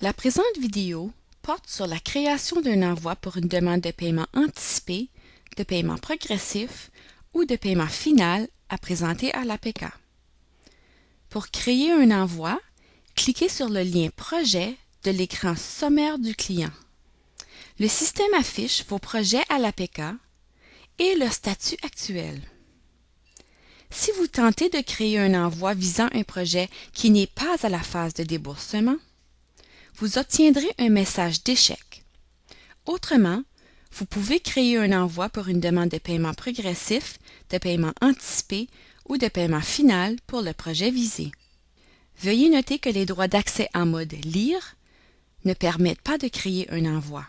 La présente vidéo porte sur la création d'un envoi pour une demande de paiement anticipé, de paiement progressif ou de paiement final à présenter à l'APK. Pour créer un envoi, cliquez sur le lien Projet de l'écran sommaire du client. Le système affiche vos projets à l'APK et leur statut actuel. Si vous tentez de créer un envoi visant un projet qui n'est pas à la phase de déboursement, vous obtiendrez un message d'échec. Autrement, vous pouvez créer un envoi pour une demande de paiement progressif, de paiement anticipé ou de paiement final pour le projet visé. Veuillez noter que les droits d'accès en mode Lire ne permettent pas de créer un envoi.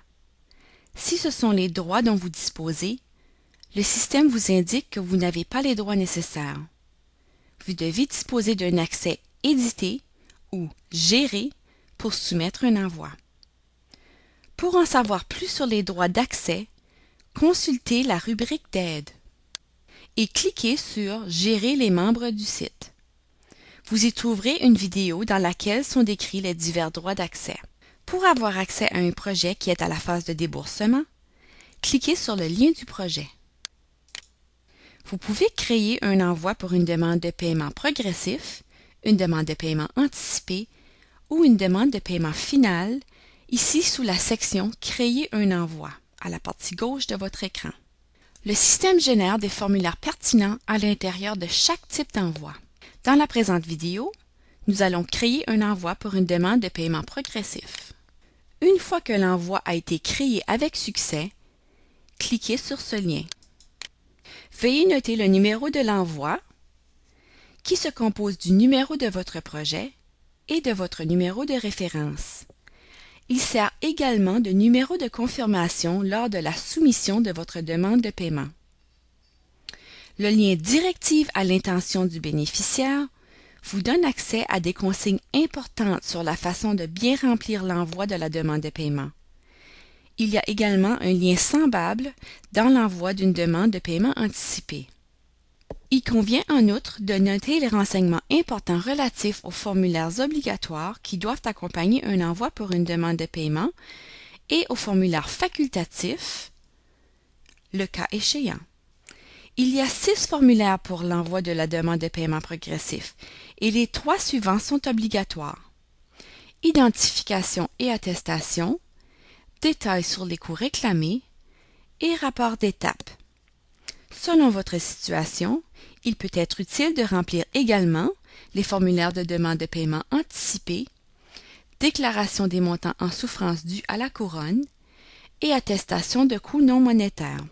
Si ce sont les droits dont vous disposez, le système vous indique que vous n'avez pas les droits nécessaires. Vous devez disposer d'un accès édité ou géré pour soumettre un envoi. Pour en savoir plus sur les droits d'accès, consultez la rubrique d'aide et cliquez sur Gérer les membres du site. Vous y trouverez une vidéo dans laquelle sont décrits les divers droits d'accès. Pour avoir accès à un projet qui est à la phase de déboursement, cliquez sur le lien du projet. Vous pouvez créer un envoi pour une demande de paiement progressif, une demande de paiement anticipé ou une demande de paiement final, ici sous la section « Créer un envoi » à la partie gauche de votre écran. Le système génère des formulaires pertinents à l'intérieur de chaque type d'envoi. Dans la présente vidéo, nous allons créer un envoi pour une demande de paiement progressif. Une fois que l'envoi a été créé avec succès, cliquez sur ce lien. Veuillez noter le numéro de l'envoi, qui se compose du numéro de votre projet et de votre numéro de référence. Il sert également de numéro de confirmation lors de la soumission de votre demande de paiement. Le lien Directive à l'intention du bénéficiaire vous donne accès à des consignes importantes sur la façon de bien remplir l'envoi de la demande de paiement. Il y a également un lien semblable dans l'envoi d'une demande de paiement anticipé. Il convient en outre de noter les renseignements importants relatifs aux formulaires obligatoires qui doivent accompagner un envoi pour une demande de paiement et aux formulaires facultatifs, le cas échéant. Il y a 6 formulaires pour l'envoi de la demande de paiement progressif et les 3 suivants sont obligatoires. Identification et attestation, détails sur les coûts réclamés et rapport d'étape. Selon votre situation, il peut être utile de remplir également les formulaires de demande de paiement anticipé, déclaration des montants en souffrance dus à la couronne et attestation de coûts non monétaires.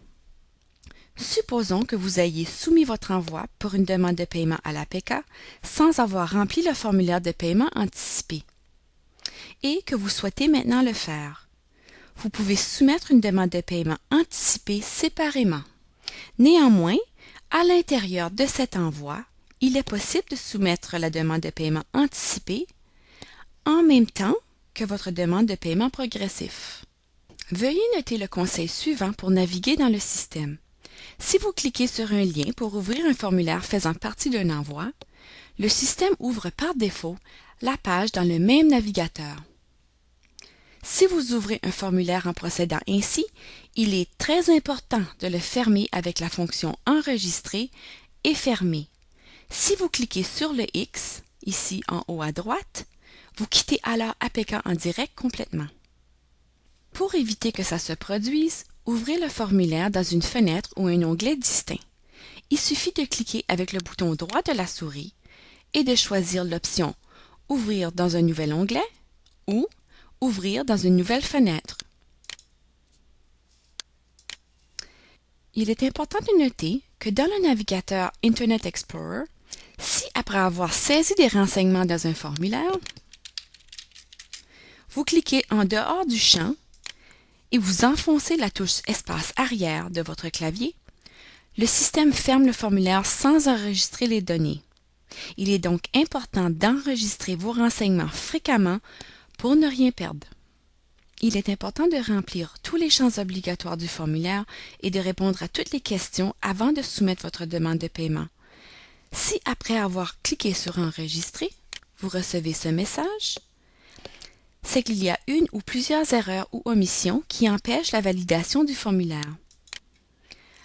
Supposons que vous ayez soumis votre envoi pour une demande de paiement à l'APK sans avoir rempli le formulaire de paiement anticipé et que vous souhaitez maintenant le faire. Vous pouvez soumettre une demande de paiement anticipée séparément. Néanmoins, à l'intérieur de cet envoi, il est possible de soumettre la demande de paiement anticipée en même temps que votre demande de paiement progressif. Veuillez noter le conseil suivant pour naviguer dans le système. Si vous cliquez sur un lien pour ouvrir un formulaire faisant partie d'un envoi, le système ouvre par défaut la page dans le même navigateur. Si vous ouvrez un formulaire en procédant ainsi, il est très important de le fermer avec la fonction Enregistrer et Fermer. Si vous cliquez sur le X, ici en haut à droite, vous quittez alors APK en direct complètement. Pour éviter que ça se produise, ouvrez le formulaire dans une fenêtre ou un onglet distinct. Il suffit de cliquer avec le bouton droit de la souris et de choisir l'option « Ouvrir dans un nouvel onglet » ou « Ouvrir dans une nouvelle fenêtre ». Il est important de noter que dans le navigateur Internet Explorer, si après avoir saisi des renseignements dans un formulaire, vous cliquez en dehors du champ et vous enfoncez la touche espace arrière de votre clavier, le système ferme le formulaire sans enregistrer les données. Il est donc important d'enregistrer vos renseignements fréquemment pour ne rien perdre. Il est important de remplir tous les champs obligatoires du formulaire et de répondre à toutes les questions avant de soumettre votre demande de paiement. Si après avoir cliqué sur Enregistrer, vous recevez ce message, c'est qu'il y a une ou plusieurs erreurs ou omissions qui empêchent la validation du formulaire.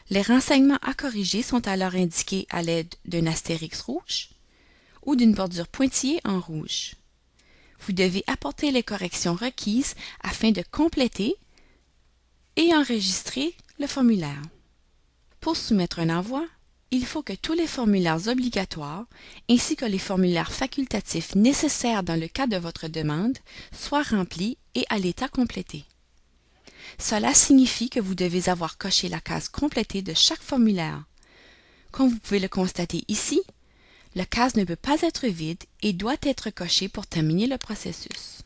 Les renseignements à corriger sont alors indiqués à l'aide d'un astérix rouge ou d'une bordure pointillée en rouge. Vous devez apporter les corrections requises afin de compléter et enregistrer le formulaire. Pour soumettre un envoi, il faut que tous les formulaires obligatoires ainsi que les formulaires facultatifs nécessaires dans le cas de votre demande soient remplis et à l'état complété. Cela signifie que vous devez avoir coché la case complétée de chaque formulaire. Comme vous pouvez le constater ici, la case ne peut pas être vide et doit être cochée pour terminer le processus.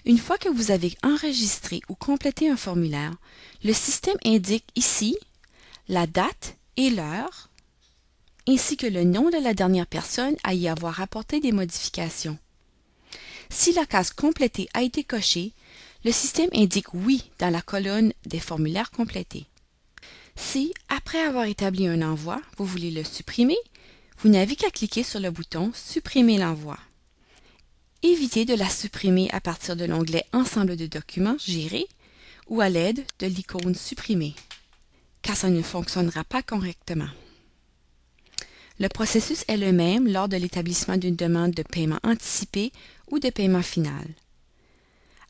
Une fois que vous avez enregistré ou complété un formulaire, le système indique ici la date et l'heure, ainsi que le nom de la dernière personne à y avoir apporté des modifications. Si la case complétée a été cochée, le système indique oui dans la colonne des formulaires complétés. Si, après avoir établi un envoi, vous voulez le supprimer, vous n'avez qu'à cliquer sur le bouton « Supprimer l'envoi ». Évitez de la supprimer à partir de l'onglet « Ensemble de documents » géré ou à l'aide de l'icône « Supprimer », car ça ne fonctionnera pas correctement. Le processus est le même lors de l'établissement d'une demande de paiement anticipé ou de paiement final.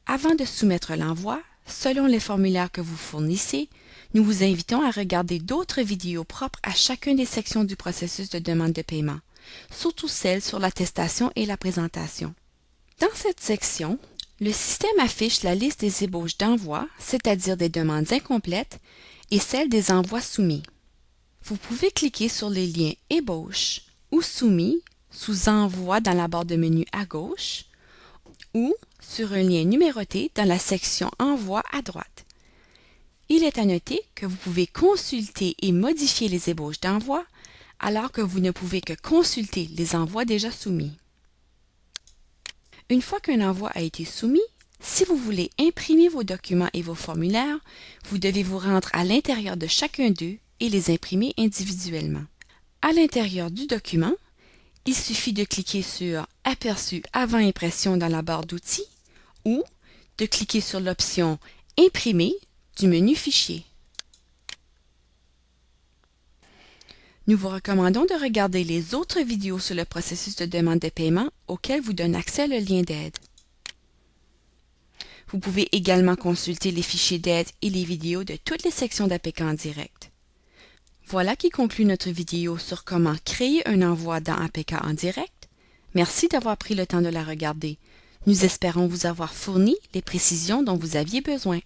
Avant de soumettre l'envoi, selon les formulaires que vous fournissez, nous vous invitons à regarder d'autres vidéos propres à chacune des sections du processus de demande de paiement, surtout celles sur l'attestation et la présentation. Dans cette section, le système affiche la liste des ébauches d'envoi, c'est-à-dire des demandes incomplètes, et celle des envois soumis. Vous pouvez cliquer sur les liens « Ébauche » ou « Soumis » sous « Envoi » dans la barre de menu à gauche ou sur un lien numéroté dans la section « Envoi » à droite. Il est à noter que vous pouvez consulter et modifier les ébauches d'envoi alors que vous ne pouvez que consulter les envois déjà soumis. Une fois qu'un envoi a été soumis, si vous voulez imprimer vos documents et vos formulaires, vous devez vous rendre à l'intérieur de chacun d'eux et les imprimer individuellement. À l'intérieur du document, il suffit de cliquer sur « Aperçu avant impression » dans la barre d'outils ou de cliquer sur l'option « Imprimer » du menu Fichier. Nous vous recommandons de regarder les autres vidéos sur le processus de demande de paiement auxquelles vous donne accès le lien d'aide. Vous pouvez également consulter les fichiers d'aide et les vidéos de toutes les sections d'APK en direct. Voilà qui conclut notre vidéo sur comment créer un envoi dans APK en direct. Merci d'avoir pris le temps de la regarder. Nous espérons vous avoir fourni les précisions dont vous aviez besoin.